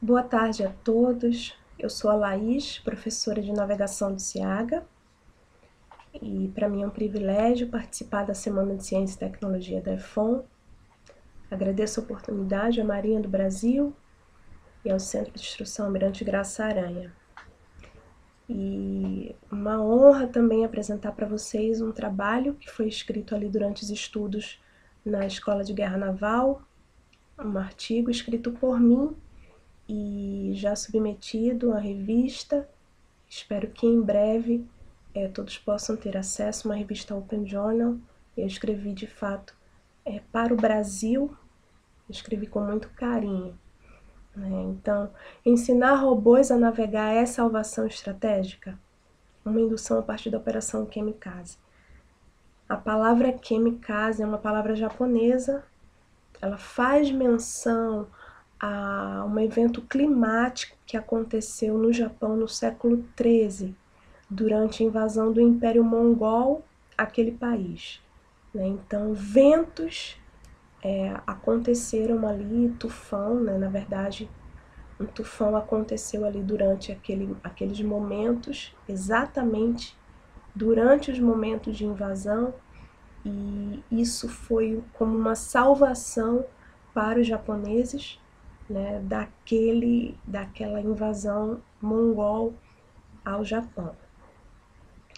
Boa tarde a todos. Eu sou a Laís, professora de navegação do CIAGA, e para mim é um privilégio participar da Semana de Ciência e Tecnologia da EFON. Agradeço a oportunidade à Marinha do Brasil e ao Centro de Instrução Almirante Graça Aranha. E uma honra também apresentar para vocês um trabalho que foi escrito ali durante os estudos na Escola de Guerra Naval, um artigo escrito por mim e já submetido à revista. Espero que em breve todos possam ter acesso a uma revista Open Journal. Eu escrevi de fato para o Brasil, escrevi com muito carinho. Então, ensinar robôs a navegar é salvação estratégica? Uma indução a partir da operação Kamikaze. A palavra Kamikaze é uma palavra japonesa, ela faz menção a um evento climático que aconteceu no Japão no século XIII, durante a invasão do Império Mongol àquele país. Então, ventos aconteceram ali, tufão, na verdade, um tufão aconteceu ali durante aqueles momentos, exatamente durante os momentos de invasão, e isso foi como uma salvação para os japoneses, daquela invasão mongol ao Japão.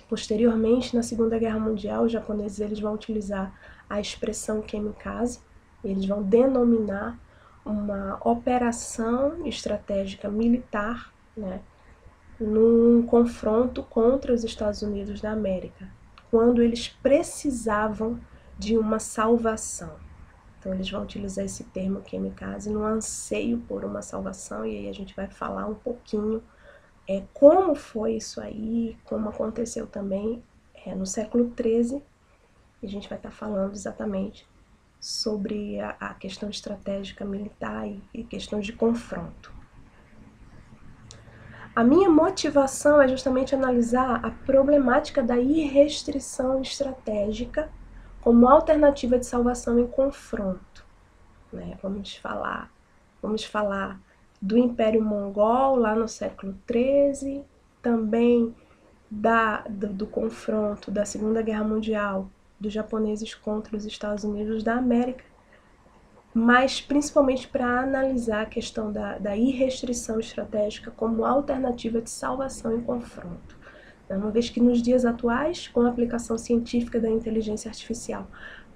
Posteriormente, na Segunda Guerra Mundial, os japoneses vão utilizar a expressão kamikaze, eles vão denominar uma operação estratégica militar, num confronto contra os Estados Unidos da América, quando eles precisavam de uma salvação. Então, eles vão utilizar esse termo kamikaze no anseio por uma salvação, e aí a gente vai falar um pouquinho como foi isso aí, como aconteceu também no século XIII, e a gente vai estar falando exatamente sobre a questão estratégica militar e questões de confronto. A minha motivação é justamente analisar a problemática da irrestrição estratégica como alternativa de salvação em confronto. Vamos falar do Império Mongol lá no século XIII, também do confronto da Segunda Guerra Mundial dos japoneses contra os Estados Unidos da América, mas principalmente para analisar a questão da irrestrição estratégica como alternativa de salvação em confronto. Uma vez que nos dias atuais, com a aplicação científica da inteligência artificial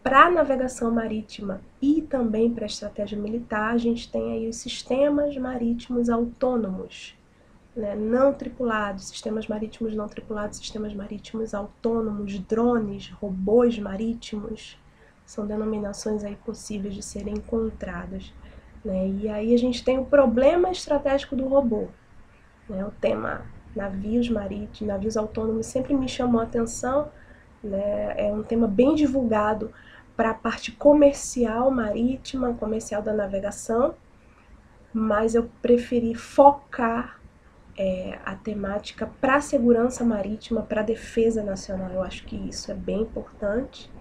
para a navegação marítima e também para a estratégia militar, a gente tem aí os sistemas marítimos autônomos, não tripulados, sistemas marítimos não tripulados, sistemas marítimos autônomos, drones, robôs marítimos, são denominações aí possíveis de serem encontradas. E aí a gente tem o problema estratégico do robô. O tema navios marítimos, navios autônomos sempre me chamou a atenção, é um tema bem divulgado para a parte comercial marítima, comercial da navegação, mas eu preferi focar a temática para a segurança marítima, para a defesa nacional. Eu acho que isso é bem importante,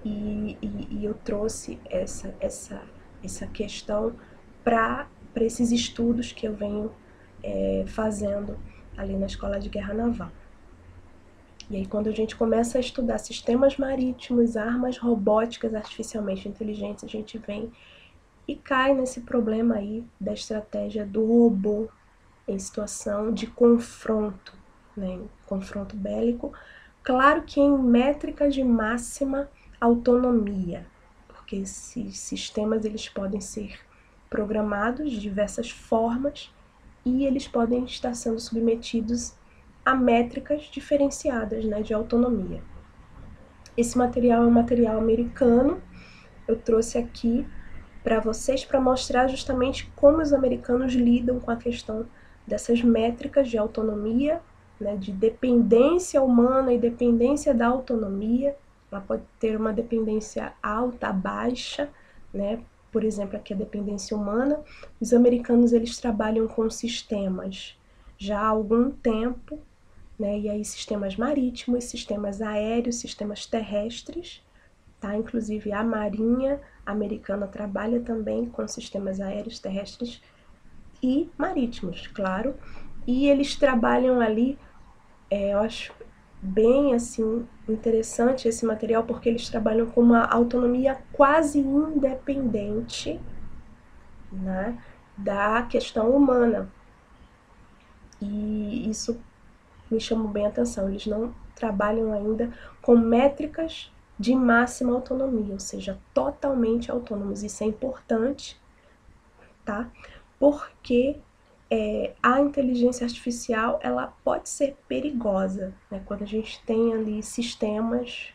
e eu trouxe essa questão para esses estudos que eu venho fazendo ali na Escola de Guerra Naval. E aí, quando a gente começa a estudar sistemas marítimos, armas robóticas artificialmente inteligentes, a gente vem e cai nesse problema aí da estratégia do robô em situação de confronto, confronto bélico, claro que em métricas de máxima autonomia, porque esses sistemas eles podem ser programados de diversas formas e eles podem estar sendo submetidos a métricas diferenciadas, de autonomia. Esse material é um material americano, eu trouxe aqui para vocês para mostrar justamente como os americanos lidam com a questão dessas métricas de autonomia, de dependência humana e dependência da autonomia. Ela pode ter uma dependência alta, baixa, por exemplo, aqui a dependência humana. Os americanos eles trabalham com sistemas já há algum tempo, e aí sistemas marítimos, sistemas aéreos, sistemas terrestres, inclusive a Marinha americana trabalha também com sistemas aéreos terrestres e marítimos, claro. E eles trabalham ali, eu acho bem assim interessante esse material, porque eles trabalham com uma autonomia quase independente, né, da questão humana. E isso me chamou bem a atenção. Eles não trabalham ainda com métricas de máxima autonomia, ou seja, totalmente autônomos. Isso é importante, tá? Porque a inteligência artificial ela pode ser perigosa, né? Quando a gente tem ali sistemas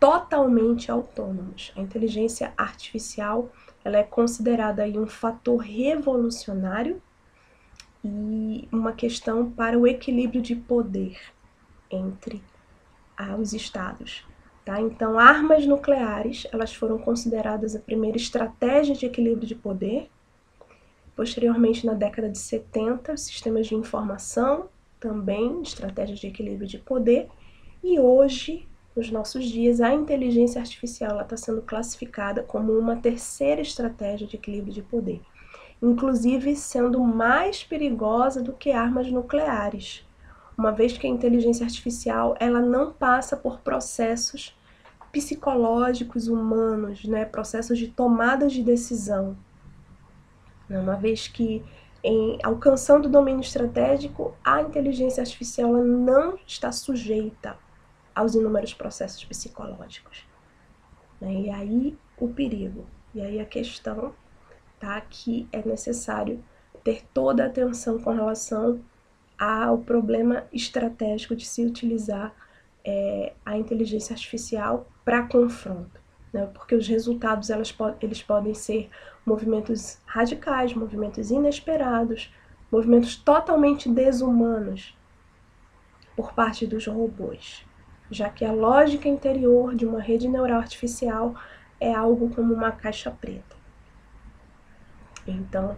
totalmente autônomos. A inteligência artificial ela é considerada aí um fator revolucionário e uma questão para o equilíbrio de poder entre os estados. Tá? Então, armas nucleares elas foram consideradas a primeira estratégia de equilíbrio de poder. Posteriormente, na década de 70, os sistemas de informação também estratégias de equilíbrio de poder. E hoje, nos nossos dias, a inteligência artificial está sendo classificada como uma terceira estratégia de equilíbrio de poder, inclusive sendo mais perigosa do que armas nucleares, uma vez que a inteligência artificial ela não passa por processos psicológicos humanos, né, processos de tomada de decisão, uma vez que alcançando o domínio estratégico, a inteligência artificial ela não está sujeita aos inúmeros processos psicológicos. E aí o perigo, e aí a questão, tá, que é necessário ter toda a atenção com relação ao problema estratégico de se utilizar a inteligência artificial para confronto, né? Porque os resultados eles podem ser movimentos radicais, movimentos inesperados, movimentos totalmente desumanos por parte dos robôs, já que a lógica interior de uma rede neural artificial é algo como uma caixa preta. Então,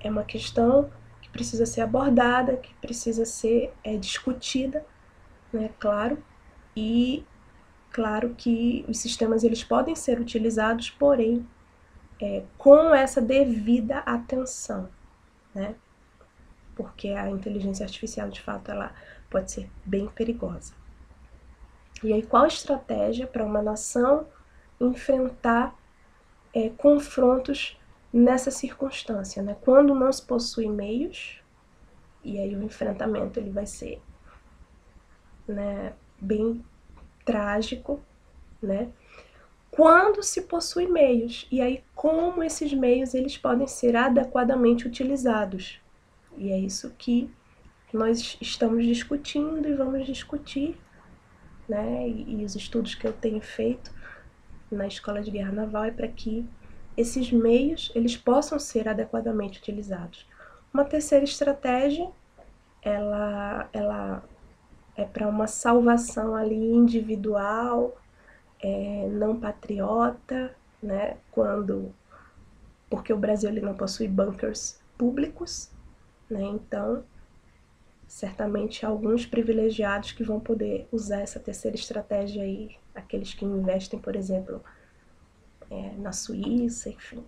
é uma questão que precisa ser abordada, que precisa ser discutida, né, claro, e claro que os sistemas eles podem ser utilizados, porém, com essa devida atenção, né, porque a inteligência artificial, de fato, ela pode ser bem perigosa. E aí, qual a estratégia para uma nação enfrentar confrontos nessa circunstância, né? Quando não se possui meios, e aí o enfrentamento ele vai ser, né, bem trágico, né? Quando se possui meios, e aí como esses meios eles podem ser adequadamente utilizados. E é isso que nós estamos discutindo e vamos discutir, né? E os estudos que eu tenho feito na Escola de Guerra Naval é para que esses meios eles possam ser adequadamente utilizados. Uma terceira estratégia, ela é para uma salvação ali individual, não patriota, né? Porque o Brasil ele não possui bunkers públicos, né? Então, certamente alguns privilegiados que vão poder usar essa terceira estratégia aí, aqueles que investem, por exemplo, na Suíça, enfim.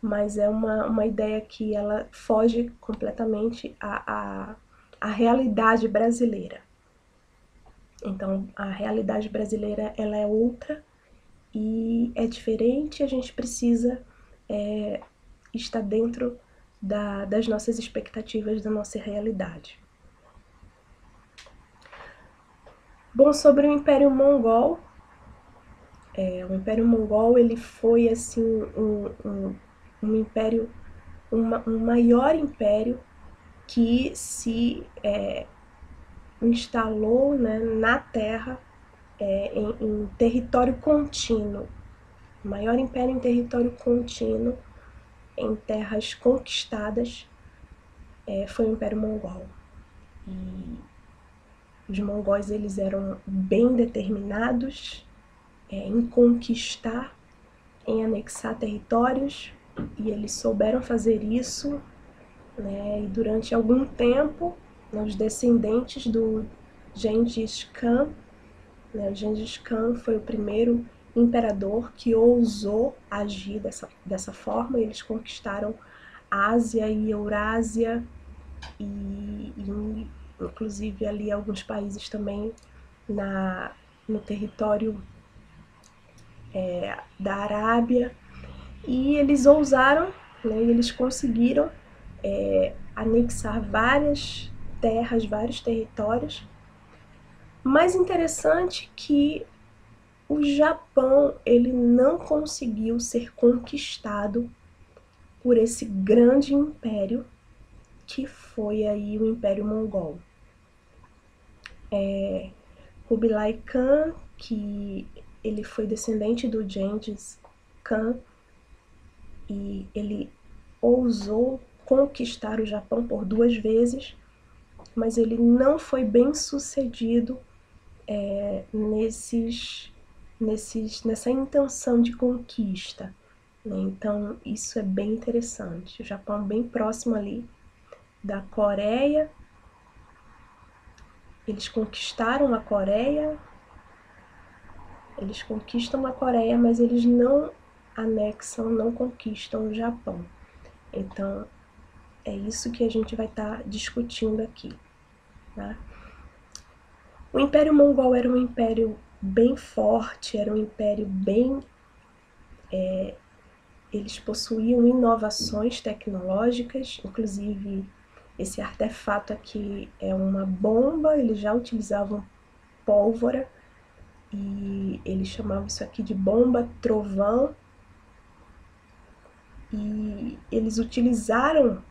Mas é uma ideia que ela foge completamente à realidade brasileira. Então, a realidade brasileira ela é outra e é diferente, a gente precisa estar dentro das nossas expectativas, da nossa realidade. Bom, sobre o Império Mongol, o Império Mongol ele foi assim um império, um maior império que se instalou, né, na Terra em território contínuo, o maior império em território contínuo, em terras conquistadas, foi o Império Mongol. E os mongóis eles eram bem determinados em conquistar, em anexar territórios, e eles souberam fazer isso, né, e durante algum tempo, né, os descendentes do Gengis Khan, né, o Gengis Khan foi o primeiro imperador que ousou agir dessa forma, e eles conquistaram Ásia e Eurásia, inclusive ali alguns países também no território da Arábia, e eles ousaram, né, e eles conseguiram anexar várias terras, vários territórios. Mais interessante que o Japão ele não conseguiu ser conquistado por esse grande império que foi aí o Império Mongol. Kublai Khan, que ele foi descendente do Gengis Khan, e ele ousou conquistar o Japão por 2 vezes, mas ele não foi bem sucedido nessa intenção de conquista, né? Então isso é bem interessante. O Japão bem próximo ali da Coreia, eles conquistaram a Coreia, eles conquistam a Coreia, mas eles não anexam, não conquistam o Japão. Então é isso que a gente vai estar discutindo aqui, tá? O Império Mongol era um império bem forte, era um império bem... eles possuíam inovações tecnológicas, inclusive esse artefato aqui é uma bomba, eles já utilizavam pólvora, e eles chamavam isso aqui de bomba trovão, e eles utilizaram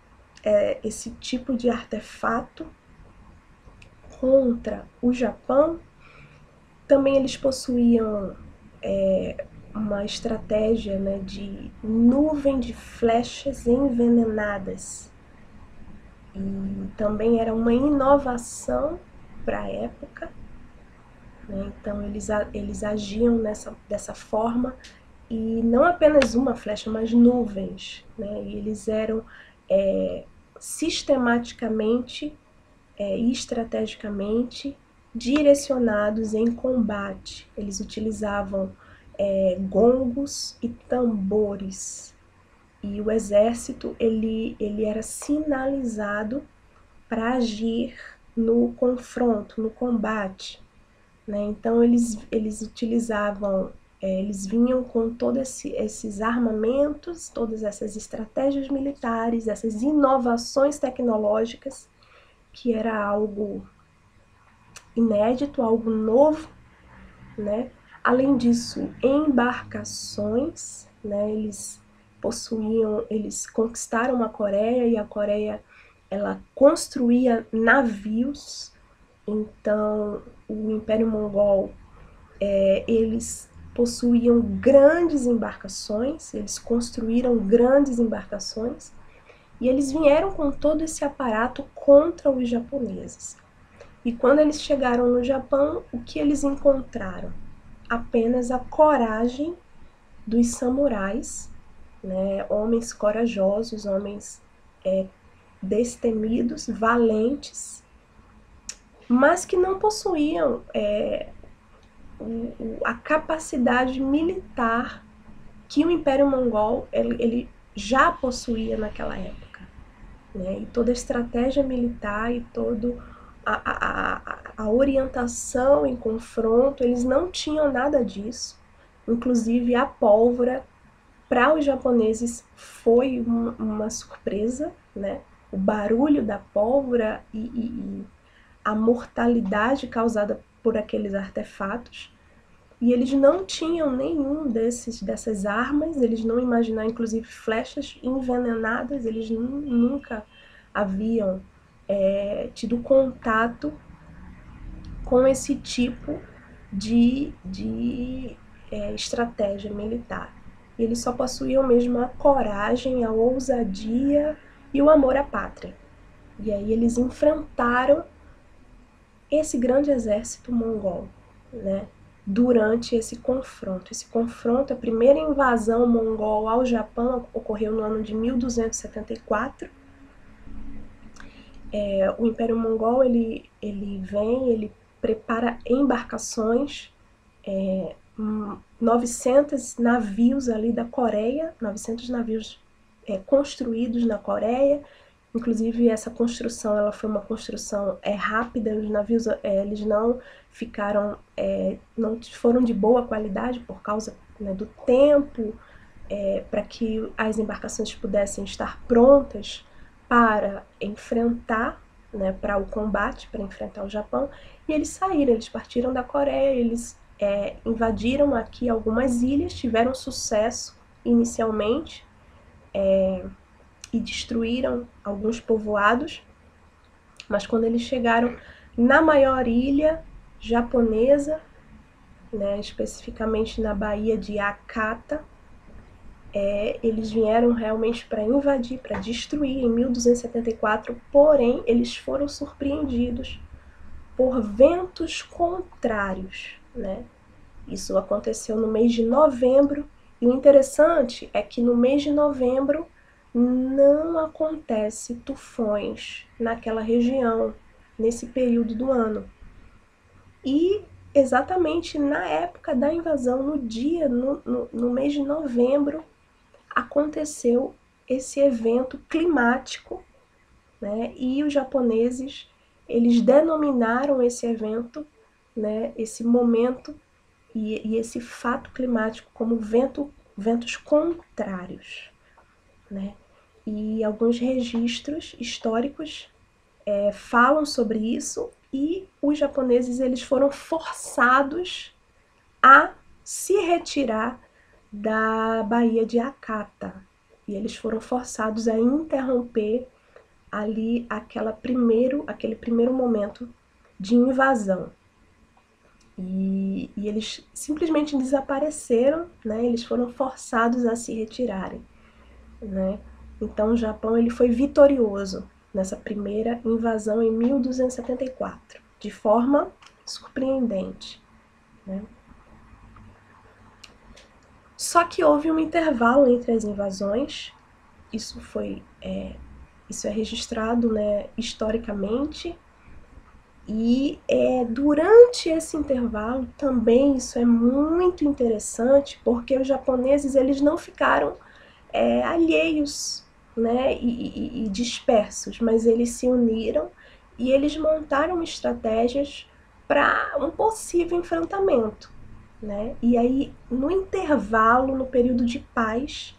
esse tipo de artefato contra o Japão. Também eles possuíam uma estratégia, né, de nuvem de flechas envenenadas, e também era uma inovação para a época, né? Então eles agiam dessa forma, e não apenas uma flecha, mas nuvens, né? E eles eram sistematicamente e estrategicamente direcionados em combate. Eles utilizavam gongos e tambores, e o exército ele era sinalizado para agir no confronto, no combate, né? Então eles utilizavam, eles vinham com todos esses armamentos, todas essas estratégias militares, essas inovações tecnológicas, que era algo inédito, algo novo, né? Além disso, embarcações, né? Eles conquistaram a Coreia, e a Coreia ela construía navios. Então o Império Mongol eles possuíam grandes embarcações, eles construíram grandes embarcações, e eles vieram com todo esse aparato contra os japoneses. E quando eles chegaram no Japão, o que eles encontraram? Apenas a coragem dos samurais, né? Homens corajosos, homens destemidos, valentes, mas que não possuíam a capacidade militar que o Império Mongol ele já possuía naquela época, né? E toda a estratégia militar e toda a orientação em confronto, eles não tinham nada disso. Inclusive a pólvora para os japoneses foi uma surpresa, né? O barulho da pólvora e a mortalidade causada por aqueles artefatos. E eles não tinham nenhum dessas armas, eles não imaginaram, inclusive flechas envenenadas, eles nunca haviam tido contato com esse tipo de estratégia militar. E eles só possuíam mesmo a coragem, a ousadia e o amor à pátria. E aí eles enfrentaram esse grande exército mongol, né? Durante esse confronto. A primeira invasão mongol ao Japão ocorreu no ano de 1274. O Império Mongol ele prepara embarcações, 900 navios ali da Coreia, 900 navios construídos na Coreia. Inclusive, essa construção ela foi uma construção rápida, os navios eles não ficaram, não foram de boa qualidade por causa, né, do tempo, para que as embarcações pudessem estar prontas para enfrentar, né, para o combate, para enfrentar o Japão. E eles saíram, eles partiram da Coreia, eles invadiram aqui algumas ilhas, tiveram sucesso inicialmente, e destruíram alguns povoados, mas quando eles chegaram na maior ilha japonesa, né, especificamente na Baía de Hakata, eles vieram realmente para invadir, para destruir em 1274, porém eles foram surpreendidos por ventos contrários, né? Isso aconteceu no mês de novembro, e o interessante é que no mês de novembro não acontece tufões naquela região, nesse período do ano. E exatamente na época da invasão, no mês de novembro, aconteceu esse evento climático, né? E os japoneses, eles denominaram esse evento, né, esse momento e esse fato climático como ventos contrários, né? E alguns registros históricos falam sobre isso, e os japoneses eles foram forçados a se retirar da Baía de Hakata, e eles foram forçados a interromper ali aquele primeiro momento de invasão. E eles simplesmente desapareceram, né? Eles foram forçados a se retirarem, né? Então o Japão ele foi vitorioso nessa primeira invasão em 1274, de forma surpreendente, né? Só que houve um intervalo entre as invasões, isso é registrado, né, historicamente, e durante esse intervalo também isso é muito interessante, porque os japoneses eles não ficaram alheios, né, e dispersos, mas eles se uniram e eles montaram estratégias para um possível enfrentamento, né? E aí, no intervalo, no período de paz,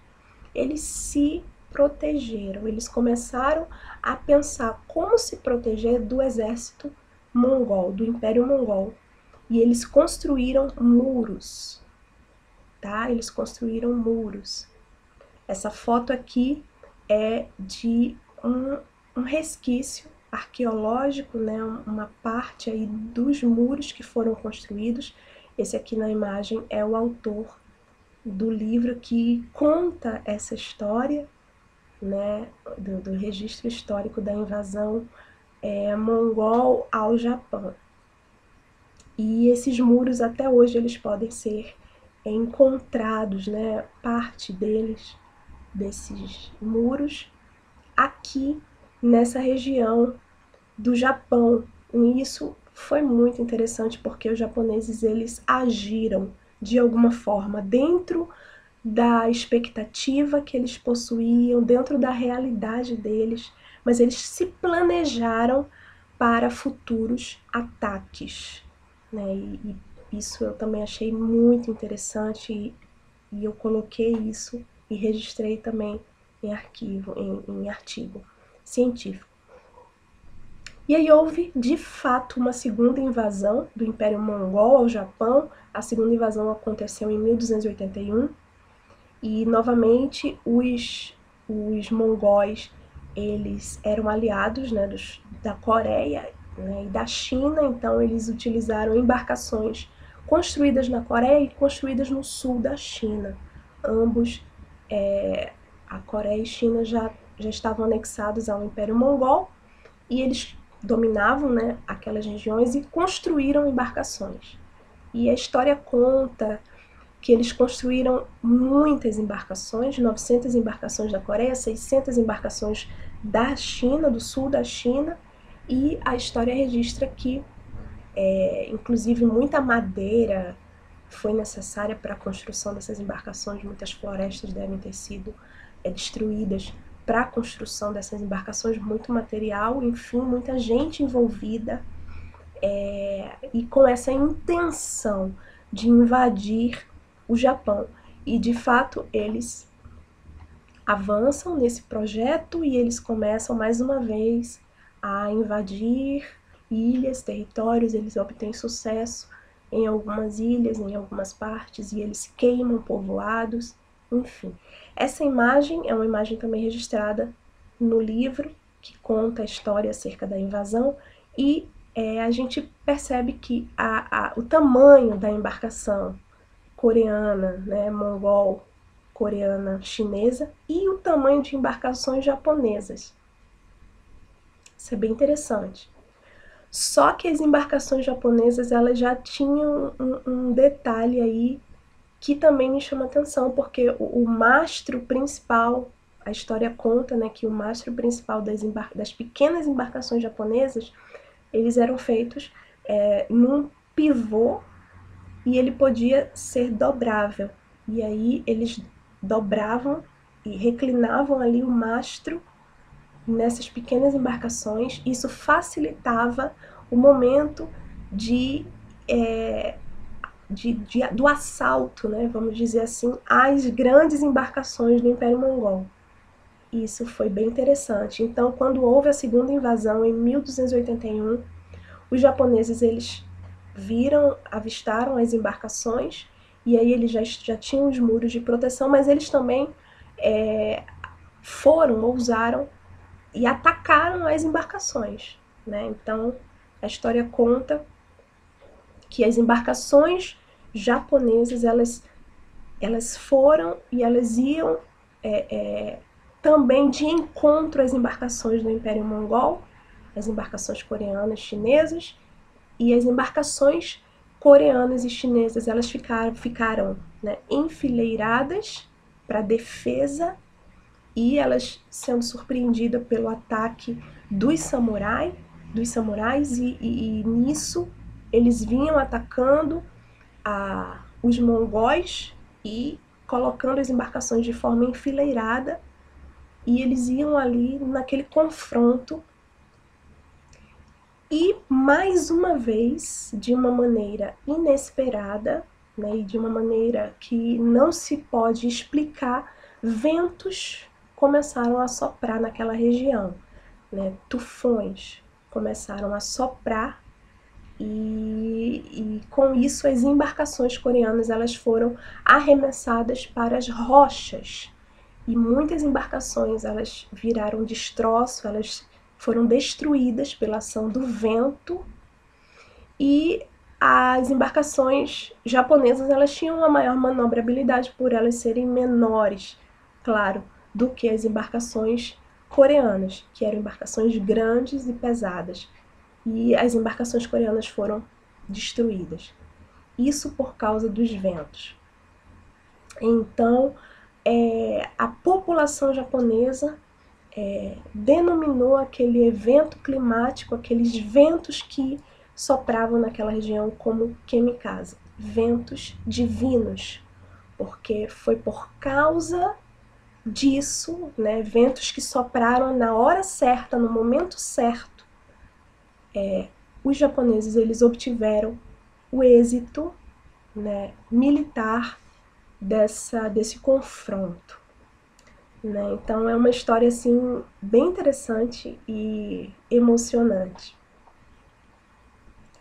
eles se protegeram, eles começaram a pensar como se proteger do exército mongol, do Império Mongol, e eles construíram muros, tá? Eles construíram muros. Essa foto aqui é de um resquício arqueológico, né? Uma parte aí dos muros que foram construídos. Esse aqui na imagem é o autor do livro que conta essa história, né? Do registro histórico da invasão mongol ao Japão. E esses muros até hoje eles podem ser encontrados, né? Parte desses muros aqui nessa região do Japão. E isso foi muito interessante porque os japoneses eles agiram de alguma forma dentro da expectativa que eles possuíam, dentro da realidade deles, mas eles se planejaram para futuros ataques, né? E isso eu também achei muito interessante, e eu coloquei isso e registrei também em artigo científico. E aí houve, de fato, uma segunda invasão do Império Mongol ao Japão. A segunda invasão aconteceu em 1281, e novamente os mongóis eles eram aliados, né, da Coreia, né, e da China, então eles utilizaram embarcações construídas na Coreia e construídas no sul da China. Ambos, a Coreia e a China já estavam anexados ao Império Mongol, e eles dominavam, né, aquelas regiões e construíram embarcações. E a história conta que eles construíram muitas embarcações, 900 embarcações da Coreia, 600 embarcações da China, do sul da China, e a história registra que, inclusive, muita madeira foi necessária para a construção dessas embarcações, muitas florestas devem ter sido destruídas para a construção dessas embarcações, muito material, enfim, muita gente envolvida, e com essa intenção de invadir o Japão. E de fato eles avançam nesse projeto e eles começam mais uma vez a invadir ilhas, territórios, eles obtêm sucesso em algumas ilhas, em algumas partes, e eles queimam povoados, enfim. Essa imagem é uma imagem também registrada no livro, que conta a história acerca da invasão, e a gente percebe que o tamanho da embarcação coreana, né, mongol, coreana, chinesa, e o tamanho de embarcações japonesas. Isso é bem interessante. Só que as embarcações japonesas, elas já tinham um detalhe aí que também me chama atenção, porque o mastro principal, a história conta, né, que o mastro principal das pequenas embarcações japonesas, eles eram feitos num pivô, e ele podia ser dobrável. E aí eles dobravam e reclinavam ali o mastro nessas pequenas embarcações. Isso facilitava o momento do assalto, né, vamos dizer assim, às grandes embarcações do Império Mongol. Isso foi bem interessante. Então, quando houve a segunda invasão, em 1281, os japoneses eles avistaram as embarcações, e aí eles já tinham os muros de proteção, mas eles também ousaram e atacaram as embarcações, né? Então, a história conta que as embarcações japonesas, elas foram e elas iam também de encontro às embarcações do Império Mongol, as embarcações coreanas, chinesas, e as embarcações coreanas e chinesas, elas ficaram né, enfileiradas para defesa, e elas sendo surpreendidas pelo ataque dos samurais, e nisso eles vinham atacando os mongóis e colocando as embarcações de forma enfileirada, e eles iam ali naquele confronto. E mais uma vez, de uma maneira inesperada, né, e de uma maneira que não se pode explicar, ventos começaram a soprar naquela região, né, tufões começaram a soprar, e com isso as embarcações coreanas elas foram arremessadas para as rochas, e muitas embarcações elas viraram destroço, elas foram destruídas pela ação do vento, e as embarcações japonesas elas tinham uma maior manobrabilidade por elas serem menores, claro, do que as embarcações coreanas, que eram embarcações grandes e pesadas, e as embarcações coreanas foram destruídas. Isso por causa dos ventos. Então, a população japonesa denominou aquele evento climático, aqueles ventos que sopravam naquela região, como Kemikaze, ventos divinos, porque foi por causa disso, né, ventos que sopraram na hora certa, no momento certo, os japoneses eles obtiveram o êxito, né, militar desse confronto. Né? Então é uma história assim bem interessante e emocionante.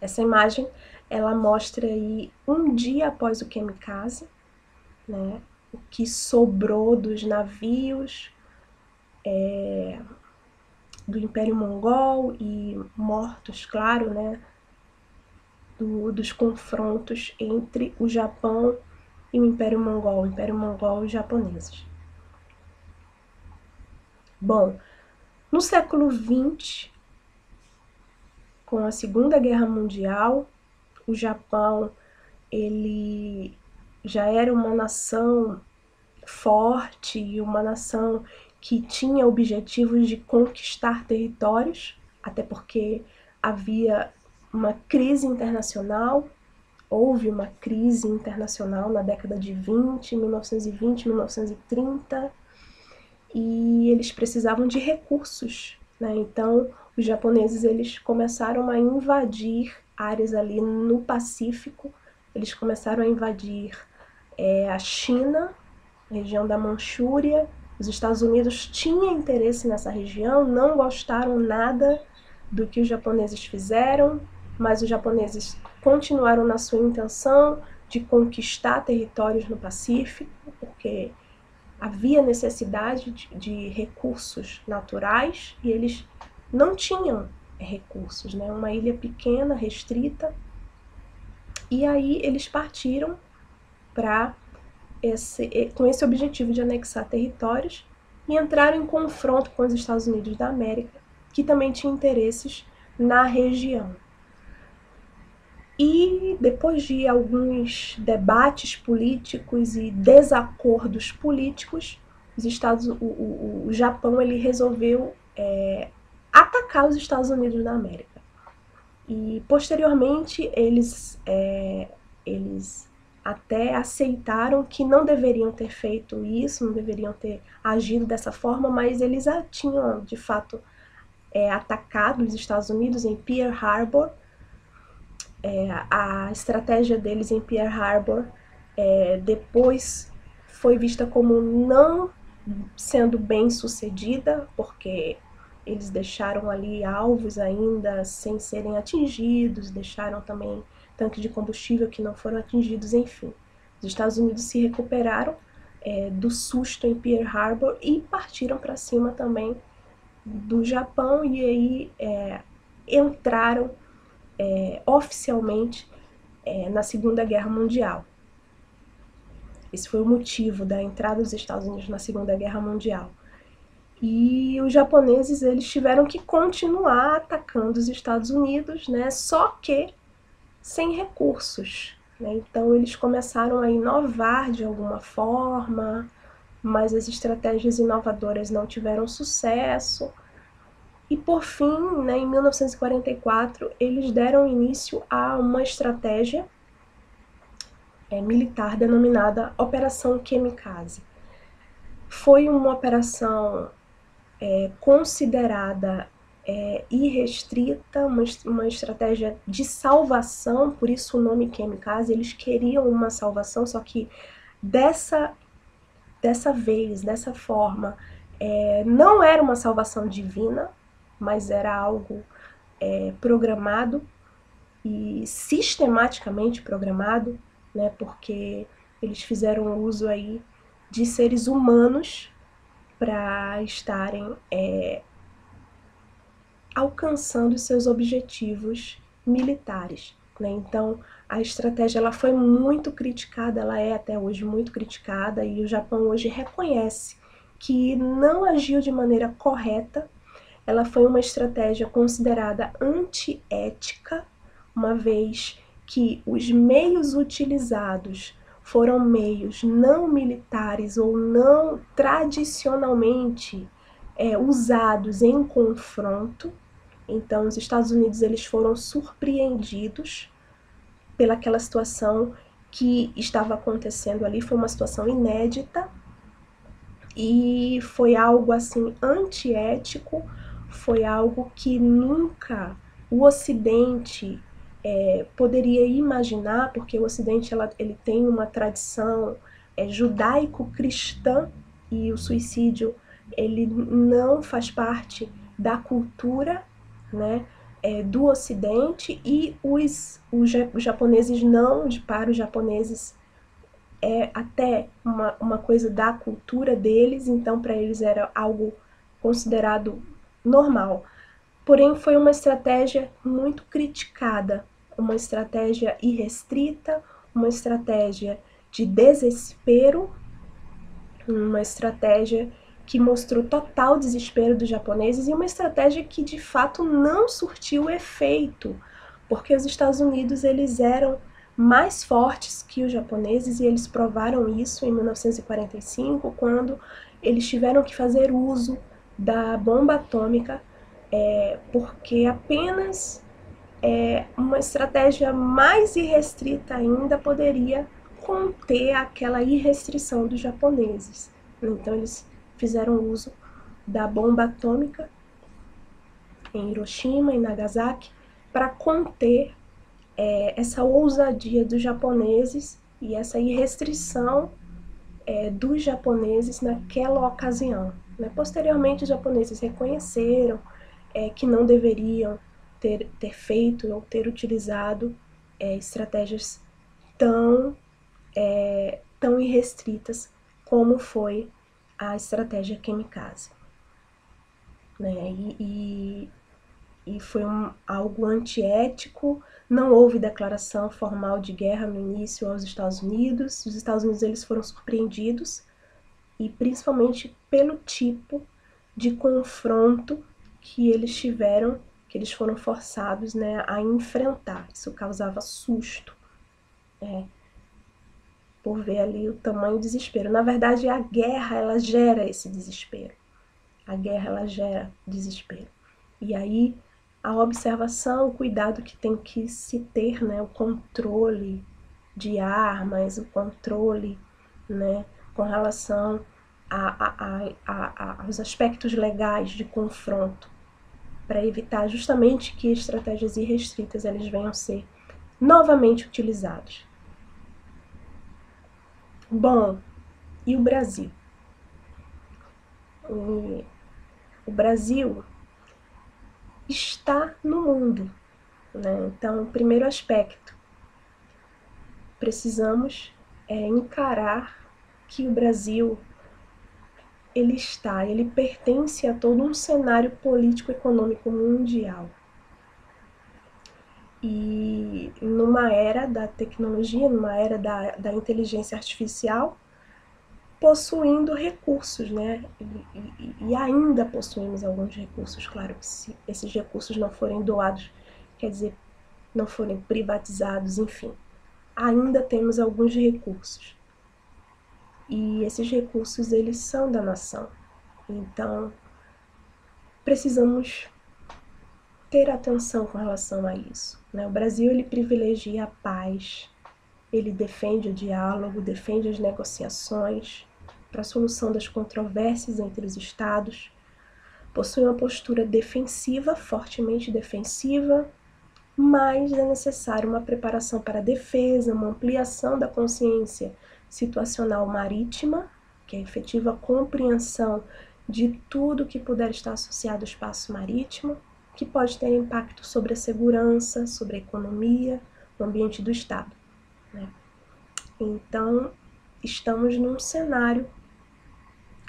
Essa imagem ela mostra aí um dia após o Kemikaze, né? O que sobrou dos navios do Império Mongol, e mortos, claro, né? Dos confrontos entre o Japão e o Império Mongol e os japoneses. Bom, no século XX, com a Segunda Guerra Mundial, o Japão ele já era uma nação forte e uma nação que tinha objetivos de conquistar territórios, até porque havia uma crise internacional, houve uma crise internacional na década de 1920, 1930, e eles precisavam de recursos, né? Então, os japoneses eles começaram a invadir áreas ali no Pacífico, eles começaram a invadir a China, a região da Manchúria. Os Estados Unidos tinham interesse nessa região, não gostaram nada do que os japoneses fizeram, mas os japoneses continuaram na sua intenção de conquistar territórios no Pacífico, porque havia necessidade de recursos naturais e eles não tinham recursos, né? Uma ilha pequena, restrita. E aí eles partiram com esse objetivo de anexar territórios e entraram em confronto com os Estados Unidos da América, que também tinha interesses na região. E depois de alguns debates políticos e desacordos políticos, o Japão ele resolveu atacar os Estados Unidos da América. E posteriormente eles até aceitaram que não deveriam ter feito isso, não deveriam ter agido dessa forma, mas eles já tinham de fato atacado os Estados Unidos em Pearl Harbor. A estratégia deles em Pearl Harbor depois foi vista como não sendo bem sucedida, porque eles deixaram ali alvos ainda sem serem atingidos, deixaram também tanques de combustível que não foram atingidos, enfim. Os Estados Unidos se recuperaram do susto em Pearl Harbor e partiram para cima também do Japão, e aí entraram oficialmente na Segunda Guerra Mundial. Esse foi o motivo da entrada dos Estados Unidos na Segunda Guerra Mundial. E os japoneses eles tiveram que continuar atacando os Estados Unidos, né? Só que sem recursos, né? Então eles começaram a inovar de alguma forma, mas as estratégias inovadoras não tiveram sucesso. E por fim, né, em 1944, eles deram início a uma estratégia militar denominada Operação Kamikaze. Foi uma operação considerada irrestrita, uma estratégia de salvação, por isso o nome Kamikaze. Eles queriam uma salvação, só que dessa vez, dessa forma, não era uma salvação divina, mas era algo programado e sistematicamente programado, né, porque eles fizeram uso aí de seres humanos para estarem alcançando seus objetivos militares, né? Então a estratégia ela foi muito criticada, ela é até hoje muito criticada, e o Japão hoje reconhece que não agiu de maneira correta. Ela foi uma estratégia considerada antiética, uma vez que os meios utilizados foram meios não militares ou não tradicionalmente usados em confronto. Então, os Estados Unidos eles foram surpreendidos pelaquela situação que estava acontecendo ali. Foi uma situação inédita e foi algo assim antiético, foi algo que nunca o Ocidente poderia imaginar, porque o Ocidente ele tem uma tradição judaico-cristã e o suicídio ele não faz parte da cultura, né, do Ocidente, e os japoneses não, para os japoneses até uma coisa da cultura deles, então para eles era algo considerado normal. Porém, foi uma estratégia muito criticada, uma estratégia irrestrita, uma estratégia de desespero, uma estratégia que mostrou total desespero dos japoneses e uma estratégia que de fato não surtiu efeito, porque os Estados Unidos eles eram mais fortes que os japoneses, e eles provaram isso em 1945, quando eles tiveram que fazer uso da bomba atômica, porque apenas uma estratégia mais irrestrita ainda poderia conter aquela irrestrição dos japoneses. Então eles fizeram uso da bomba atômica em Hiroshima e Nagasaki para conter essa ousadia dos japoneses e essa irrestrição dos japoneses naquela ocasião. Né? Posteriormente, os japoneses reconheceram que não deveriam ter feito ou ter utilizado estratégias tão irrestritas como foi a estratégia kamikaze. Né? E foi algo antiético, não houve declaração formal de guerra no início aos Estados Unidos. Os Estados Unidos eles foram surpreendidos, e principalmente pelo tipo de confronto que eles tiveram, que eles foram forçados, né, a enfrentar. Isso causava susto, por ver ali o tamanho do desespero. Na verdade, a guerra, ela gera esse desespero. A guerra, ela gera desespero. E aí, a observação, o cuidado que tem que se ter, né, o controle de armas, o controle, né, com relação aos aspectos legais de confronto, para evitar justamente que estratégias irrestritas eles venham a ser novamente utilizadas. Bom, e o Brasil? O Brasil está no mundo, né? Então, primeiro aspecto, precisamos encarar que o Brasil ele pertence a todo um cenário político-econômico mundial. E numa era da tecnologia, numa era da inteligência artificial, possuindo recursos, né? E ainda possuímos alguns recursos, claro que se esses recursos não forem doados, quer dizer, não forem privatizados, enfim, ainda temos alguns recursos. E esses recursos, eles são da nação. Então, precisamos ter atenção com relação a isso, né? O Brasil, ele privilegia a paz, ele defende o diálogo, defende as negociações para a solução das controvérsias entre os estados, possui uma postura defensiva, fortemente defensiva, mas é necessário uma preparação para a defesa, uma ampliação da consciência situacional marítima, que é a efetiva compreensão de tudo que puder estar associado ao espaço marítimo, que pode ter impacto sobre a segurança, sobre a economia, no ambiente do Estado. Né? Então, estamos num cenário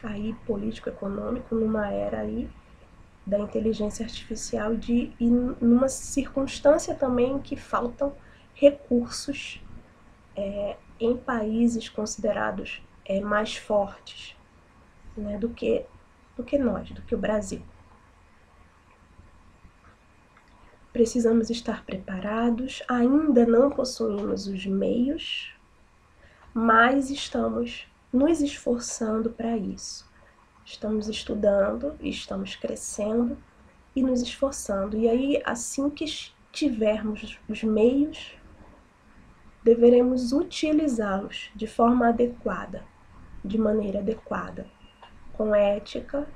aí político-econômico, numa era aí da inteligência artificial e numa circunstância também que faltam recursos em países considerados mais fortes, né, do que nós, do que o Brasil. Precisamos estar preparados, ainda não possuímos os meios, mas estamos nos esforçando para isso. Estamos estudando, estamos crescendo e nos esforçando. E aí, assim que tivermos os meios, deveremos utilizá-los de forma adequada, de maneira adequada, com ética,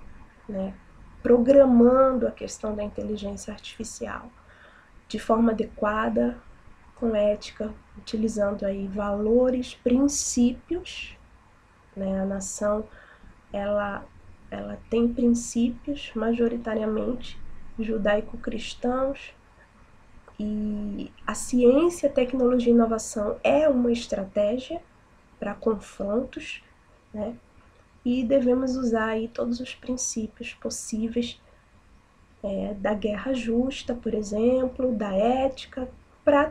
né? Programando a questão da inteligência artificial de forma adequada, com ética, utilizando aí valores, princípios, né? A nação, ela tem princípios majoritariamente judaico-cristãos, e a ciência, tecnologia e inovação é uma estratégia para confrontos, né? E devemos usar aí todos os princípios possíveis da guerra justa, por exemplo, da ética, para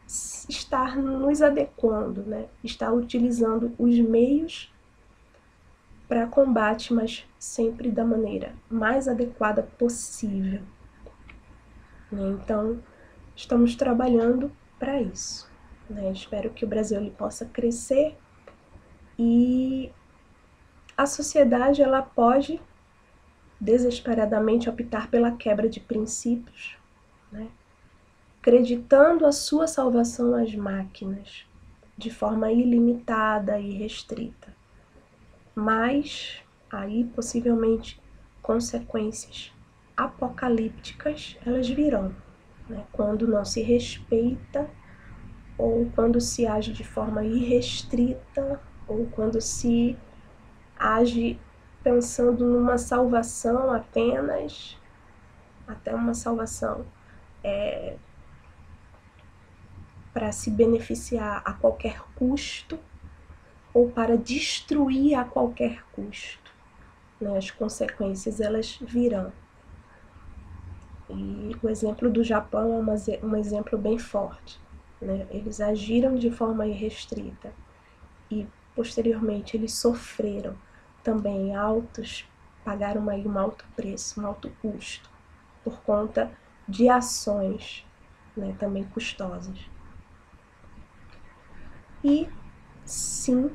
estar nos adequando, né? Estar utilizando os meios para combate, mas sempre da maneira mais adequada possível. Então, estamos trabalhando para isso. Né? Espero que o Brasil ele possa crescer e a sociedade ela pode desesperadamente optar pela quebra de princípios, né? Acreditando a sua salvação às máquinas de forma ilimitada e restrita. Mas aí possivelmente consequências apocalípticas elas virão, né? Quando não se respeita, ou quando se age de forma irrestrita, ou quando se age pensando numa salvação apenas, até uma salvação para se beneficiar a qualquer custo, ou para destruir a qualquer custo, né? As consequências elas virão. E o exemplo do Japão é um exemplo bem forte, né? Eles agiram de forma irrestrita e posteriormente eles sofreram também pagaram aí um alto preço, um alto custo, por conta de ações, né, também custosas. E sim,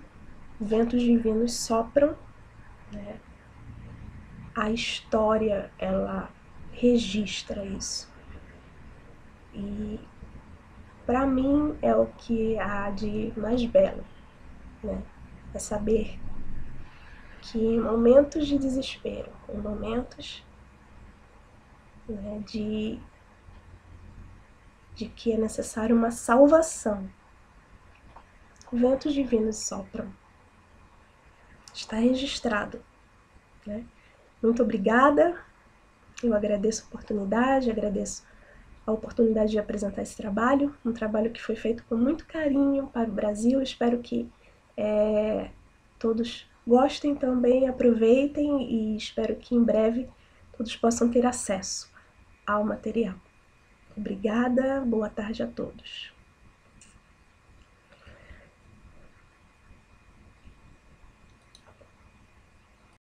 ventos divinos sopram, né? A história ela registra isso. E para mim é o que há de mais belo, né? É saber que em momentos de desespero, em momentos, né, de que é necessário uma salvação, ventos divinos sopram. Está registrado, né? Muito obrigada, eu agradeço a oportunidade de apresentar esse trabalho, um trabalho que foi feito com muito carinho para o Brasil. Espero que todos gostem também, aproveitem, e espero que em breve todos possam ter acesso ao material. Obrigada, boa tarde a todos.